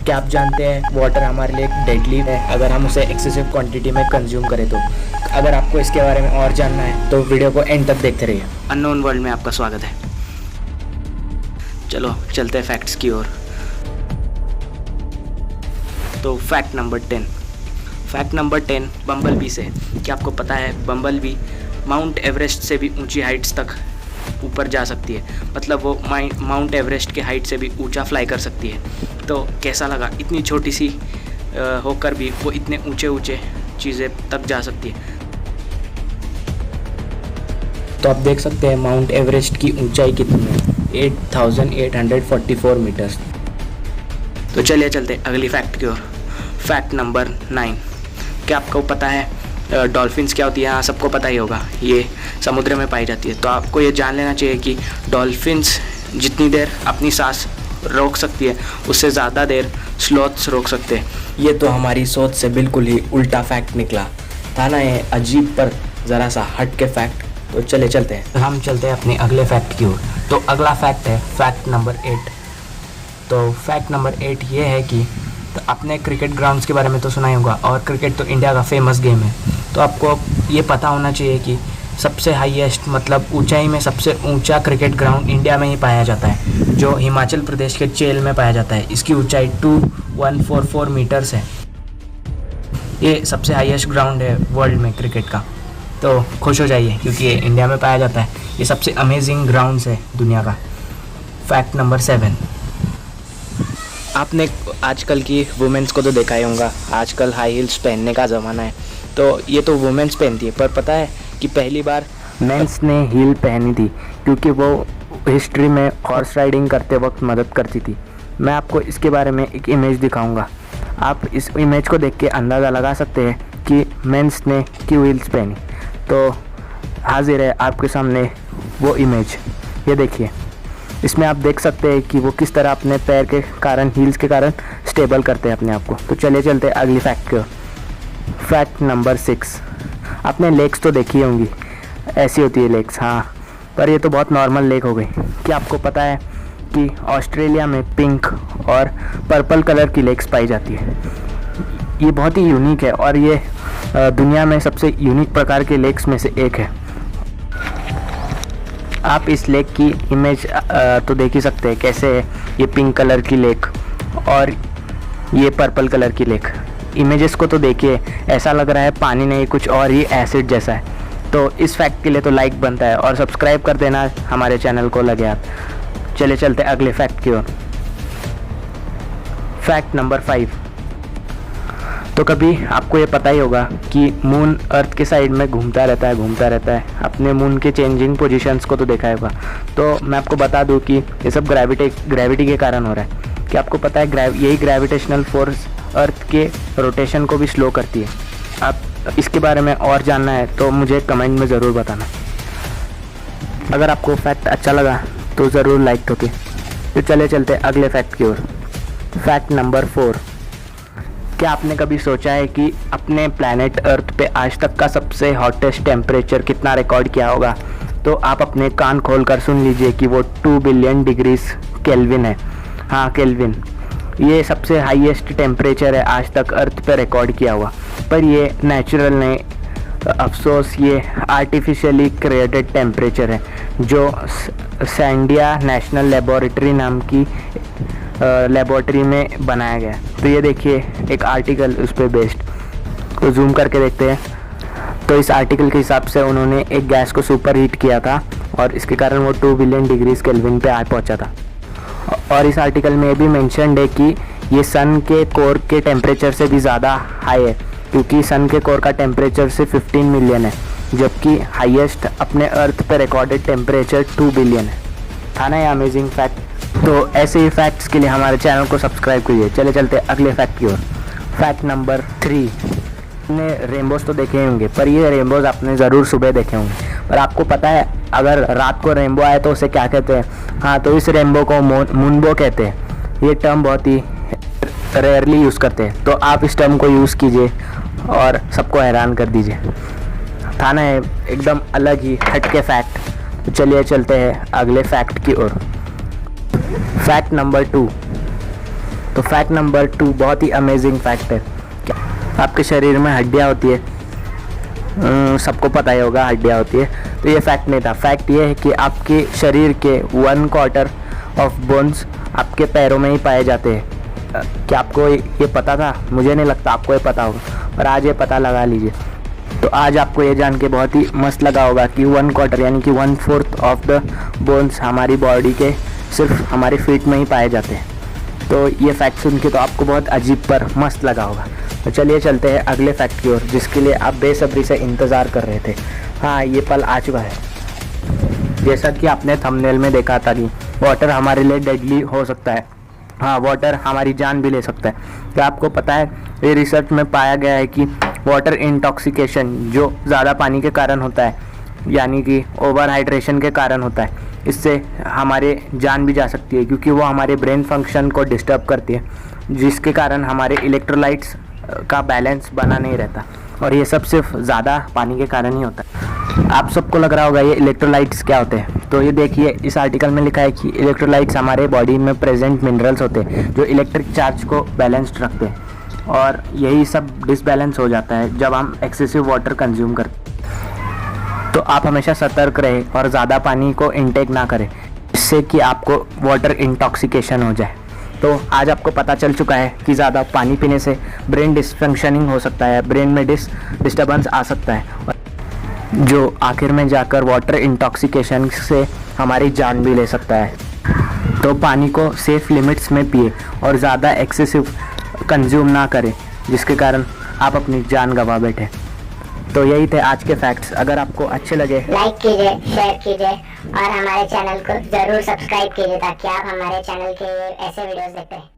क्या आप जानते हैं वाटर हमारे लिए डेडली है अगर हम उसे एक्सेसिव क्वांटिटी में कंज्यूम करें तो। अगर आपको इसके बारे में और जानना है तो वीडियो को एंड तक देखते रहिए। अननोन वर्ल्ड में आपका स्वागत है। चलो चलते हैं फैक्ट्स की ओर। तो फैक्ट नंबर 10। फैक्ट नंबर 10 बम्बल बी से। क्या आपको पता है बम्बल बी माउंट एवरेस्ट से भी ऊंची हाइट्स तक ऊपर जा सकती है। मतलब वो माउंट एवरेस्ट के हाइट से भी ऊंचा फ्लाई कर सकती है। तो कैसा लगा, इतनी छोटी सी होकर भी वो इतने ऊंचे ऊंचे चीज़ें तक जा सकती है। तो आप देख सकते हैं माउंट एवरेस्ट की ऊंचाई कितनी है, 8844 मीटर्स। तो चलिए चलते अगली फैक्ट की ओर। Fact number 9। क्या आपको पता है डॉल्फिन्स क्या होती है? हाँ, सबको पता ही होगा, ये समुद्र में पाई जाती है। तो आपको ये जान लेना चाहिए कि डॉल्फिन्स जितनी देर अपनी सांस रोक सकती है उससे ज़्यादा देर स्लोथ्स रोक सकते हैं। ये तो हमारी सोच से बिल्कुल ही उल्टा फैक्ट निकला था ना, ये अजीब पर ज़रा सा हट के फैक्ट। तो चले चलते हैं, हम चलते हैं अपने अगले फैक्ट की ओर। तो अगला फैक्ट है फैक्ट नंबर 8। तो फैक्ट नंबर 8 ये है कि तो आपने क्रिकेट ग्राउंड्स के बारे में तो सुना ही होगा, और क्रिकेट तो इंडिया का फेमस गेम है। तो आपको ये पता होना चाहिए कि सबसे हाईएस्ट मतलब ऊंचाई में सबसे ऊंचा क्रिकेट ग्राउंड इंडिया में ही पाया जाता है, जो हिमाचल प्रदेश के चेल में पाया जाता है। इसकी ऊंचाई 2144 मीटर्स है। ये सबसे हाईएस्ट ग्राउंड है वर्ल्ड में क्रिकेट का। तो खुश हो जाइए क्योंकि ये इंडिया में पाया जाता है। ये सबसे अमेजिंग ग्राउंड्स है दुनिया का। Fact number 7। आपने आजकल की वुमेंस को तो देखा ही होगा, आजकल हाई हील्स पहनने का ज़माना है। तो ये तो वुमेंस पहनती है, पर पता है कि पहली बार मेंस ने हील पहनी थी क्योंकि वो हिस्ट्री में हॉर्स राइडिंग करते वक्त मदद करती थी। मैं आपको इसके बारे में एक इमेज दिखाऊंगा। आप इस इमेज को देख के अंदाज़ा लगा सकते हैं कि मेंस ने क्यों हील्स पहनी। तो हाजिर है आपके सामने वो इमेज, ये देखिए। इसमें आप देख सकते हैं कि वो किस तरह अपने पैर के कारण, हील्स के कारण स्टेबल करते हैं अपने आप को। तो चले चलते हैं अगली फैक्ट की। Fact number 6। आपने लेग्स तो देखी होंगी, ऐसी होती है लेग्स, हाँ, पर ये तो बहुत नॉर्मल लेग हो गई। क्या आपको पता है कि ऑस्ट्रेलिया में पिंक और पर्पल कलर की लेग्स पाई जाती है? ये बहुत ही यूनिक है और ये दुनिया में सबसे यूनिक प्रकार के लेग्स में से एक है। आप इस लेक की इमेज तो देख ही सकते हैं कैसे है ये पिंक कलर की लेक और ये पर्पल कलर की लेक। इमेजेस को तो देखिए, ऐसा लग रहा है पानी नहीं कुछ और ही एसिड जैसा है। तो इस फैक्ट के लिए तो लाइक बनता है और सब्सक्राइब कर देना हमारे चैनल को लगे आप। चले चलते अगले फैक्ट की ओर। Fact number 5। तो कभी आपको ये पता ही होगा कि मून अर्थ के साइड में घूमता रहता है। अपने मून के चेंजिंग पोजीशंस को तो देखा होगा। तो मैं आपको बता दूं कि ये सब ग्रेविटी के कारण हो रहा है। कि आपको पता है यही ग्रेविटेशनल फोर्स अर्थ के रोटेशन को भी स्लो करती है। आप इसके बारे में और जानना है तो मुझे कमेंट में ज़रूर बताना। अगर आपको फैक्ट अच्छा लगा तो ज़रूर लाइक ठोके। तो चले चलते अगले फैक्ट की ओर। Fact number 4। क्या आपने कभी सोचा है कि अपने प्लैनेट अर्थ पे आज तक का सबसे हॉटेस्ट टेम्परेचर कितना रिकॉर्ड किया होगा? तो आप अपने कान खोल कर सुन लीजिए कि वो 2 बिलियन डिग्रीज केल्विन है। हाँ, केल्विन। ये सबसे हाईएस्ट टेम्परेचर है आज तक अर्थ पे रिकॉर्ड किया हुआ। पर ये नेचुरल नहीं, अफसोस ये आर्टिफिशियली क्रिएटेड टेम्परेचर है जो सैंडिया नेशनल लेबोरेटरी नाम की लेबोरेटरी में बनाया गया। तो ये देखिए एक आर्टिकल उस पर बेस्ड। तो जूम करके देखते हैं। तो इस आर्टिकल के हिसाब से उन्होंने एक गैस को सुपर हीट किया था और इसके कारण वो 2 बिलियन डिग्रीज केल्विन पे आ पहुंचा था। और इस आर्टिकल में ये भी मेंशन्ड है कि ये सन के कोर के टेम्परेचर से भी ज़्यादा हाई है, क्योंकि सन के कोर का टेम्परेचर से 15 मिलियन है, जबकि हाईएस्ट अपने अर्थ पे रिकॉर्डेड टेम्परेचर 2 बिलियन है। था ना ये अमेजिंग फैक्ट? तो ऐसे ही फैक्ट्स के लिए हमारे चैनल को सब्सक्राइब कीजिए। चले चलते अगले फैक्ट की ओर। Fact number 3। आपने रेनबोज तो देखे होंगे, पर ये रेनबोज आपने ज़रूर सुबह देखे होंगे। पर आपको पता है अगर रात को रेनबो आए तो उसे क्या कहते हैं? हाँ, तो इस रेनबो को मूनबो कहते हैं। ये टर्म बहुत ही रेयरली यूज़ करते हैं। तो आप इस टर्म को यूज़ कीजिए और सबको हैरान कर दीजिए। था ना एकदम अलग ही हटके फैक्ट। तो चलिए चलते हैं अगले फैक्ट की ओर। Fact number 2। तो फैक्ट नंबर 2 बहुत ही अमेजिंग फैक्ट है। आपके शरीर में हड्डियाँ होती है, सबको पता ही होगा हड्डियाँ होती है। तो ये फैक्ट नहीं था। फैक्ट ये है कि आपके शरीर के 1/4 ऑफ बोन्स आपके पैरों में ही पाए जाते हैं। क्या आपको ये पता था? मुझे नहीं लगता आपको ये पता होगा, पर आज ये पता लगा लीजिए। तो आज आपको ये जान के बहुत ही मस्त लगा होगा कि 1/4 यानी कि 1/4 ऑफ द बोन्स हमारी बॉडी के सिर्फ हमारे फीट में ही पाए जाते हैं। तो ये फैक्ट सुन के तो आपको बहुत अजीब पर मस्त लगा होगा। तो चलिए चलते हैं अगले फैक्ट की ओर, जिसके लिए आप बेसब्री से इंतज़ार कर रहे थे। हाँ, ये पल आ चुका है। जैसा कि आपने थंबनेल में देखा था कि वाटर हमारे लिए डेडली हो सकता है। हाँ, वाटर हमारी जान भी ले सकता है। क्या आपको पता है, ये रिसर्च में पाया गया है कि वाटर इंटॉक्सिकेशन जो ज़्यादा पानी के कारण होता है, यानी कि ओवर हाइड्रेशन के कारण होता है, इससे हमारे जान भी जा सकती है, क्योंकि वो हमारे ब्रेन फंक्शन को डिस्टर्ब करती है, जिसके कारण हमारे इलेक्ट्रोलाइट्स का बैलेंस बना नहीं रहता। और ये सब सिर्फ ज़्यादा पानी के कारण ही होता है। आप सबको लग रहा होगा ये इलेक्ट्रोलाइट्स क्या होते हैं। तो ये देखिए, इस आर्टिकल में लिखा है कि इलेक्ट्रोलाइट्स हमारे बॉडी में प्रेजेंट मिनरल्स होते हैं जो इलेक्ट्रिक चार्ज को बैलेंस्ड रखते हैं, और यही सब डिसबैलेंस हो जाता है जब हम एक्सेसिव वाटर कंज्यूम करते हैं। तो आप हमेशा सतर्क रहें और ज़्यादा पानी को इनटेक ना करें, जिससे कि आपको वाटर इंटॉक्सिकेशन हो जाए। तो आज आपको पता चल चुका है कि ज़्यादा पानी पीने से ब्रेन डिसफंक्शनिंग हो सकता है, ब्रेन में डिस्टर्बेंस आ सकता है, जो आखिर में जाकर वाटर इंटॉक्सिकेशन से हमारी जान भी ले सकता है। तो पानी को सेफ लिमिट्स में पिए और ज़्यादा एक्सेसिव कंज्यूम ना करें, जिसके कारण आप अपनी जान गंवा बैठे। तो यही थे आज के फैक्ट्स। अगर आपको अच्छे लगे लाइक कीजिए, शेयर कीजिए और हमारे चैनल को ज़रूर सब्सक्राइब कीजिए, ताकि आप हमारे चैनल के ऐसे वीडियोस देखते रहें।